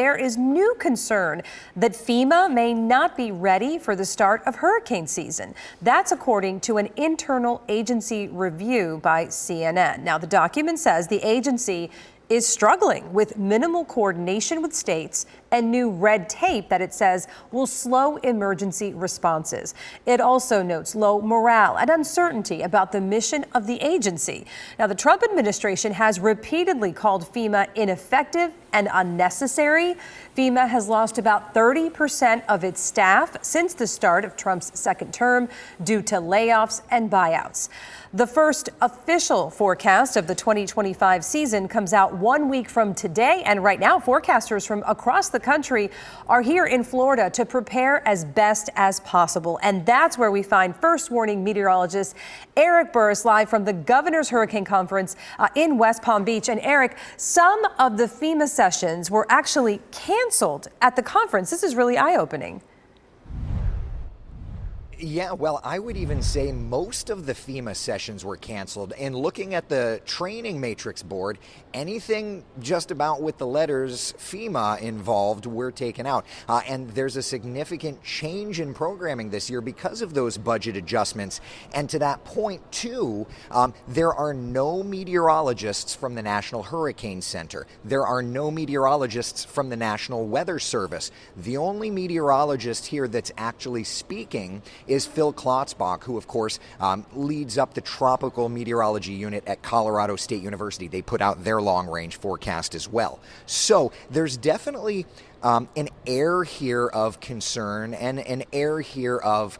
there is new concern that FEMA may not be ready for the start of hurricane season. That's according to an internal agency review by CNN. Now, the document says the agency is struggling with minimal coordination with states and new red tape that it says will slow emergency responses. It also notes low morale and uncertainty about the mission of the agency. Now, the Trump administration has repeatedly called FEMA ineffective and unnecessary. FEMA has lost about 30% of its staff since the start of Trump's second term due to layoffs and buyouts. The first official forecast of the 2025 season comes out 1 week from today, and right now forecasters from across the country are here in Florida to prepare as best as possible. And that's where we find first warning meteorologist Eric Burris live from the Governor's Hurricane Conference in West Palm Beach. And Eric, some of the FEMA sessions were actually canceled at the conference. This is really eye-opening. Yeah, well, I would even say most of the FEMA sessions were canceled. And looking at the training matrix board, anything just about with the letters FEMA involved were taken out. And there's a significant change in programming this year because of those budget adjustments. And to that point, too, there are no meteorologists from the National Hurricane Center. There are no meteorologists from the National Weather Service. The only meteorologist here that's actually speaking is Phil Klotzbach, who, of course, leads up the tropical meteorology unit at Colorado State University. They put out their long-range forecast as well. So there's definitely an air here of concern and an air here of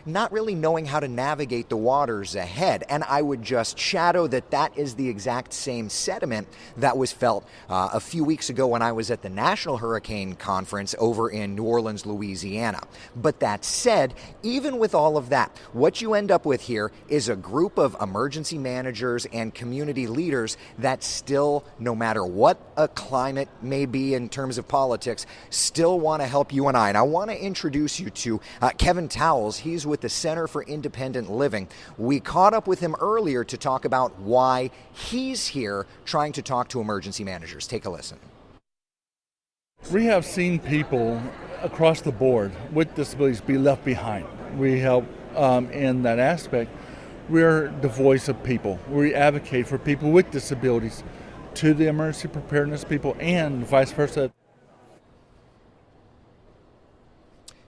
not really knowing how to navigate the waters ahead. And I would just shadow that is the exact same sentiment that was felt a few weeks ago when I was at the National Hurricane Conference over in New Orleans, Louisiana. But that said, even with all of that, what you end up with here is a group of emergency managers and community leaders that still, no matter what a climate may be in terms of politics, still want to help you and I. And I want to introduce you to Kevin Towles. He's with the Center for Independent Living. We caught up with him earlier to talk about why he's here trying to talk to emergency managers. Take a listen. We have seen people across the board with disabilities be left behind. We help in that aspect. We're the voice of people. We advocate for people with disabilities to the emergency preparedness people and vice versa.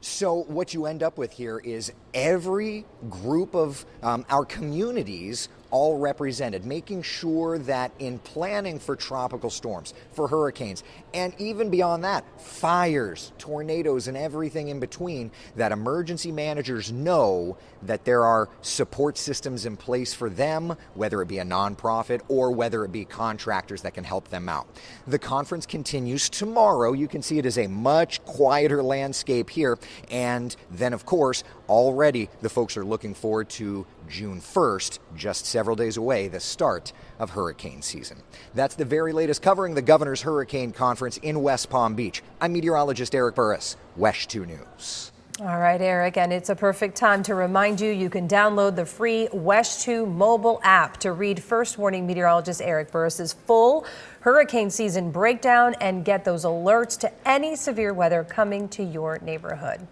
So what you end up with here is every group of our communities all represented, making sure that in planning for tropical storms, for hurricanes, and even beyond that, fires, tornadoes, and everything in between, that emergency managers know that there are support systems in place for them, whether it be a nonprofit or whether it be contractors that can help them out. The conference continues tomorrow. You can see it as a much quieter landscape here. And then, of course, already the folks are looking forward to June 1st, just several days away, the start of hurricane season. That's the very latest covering the Governor's Hurricane Conference in West Palm Beach. I'm meteorologist Eric Burris, WESH 2 News. All right, Eric, and it's a perfect time to remind you can download the free WESH 2 mobile app to read first warning meteorologist Eric Burris's full hurricane season breakdown and get those alerts to any severe weather coming to your neighborhood.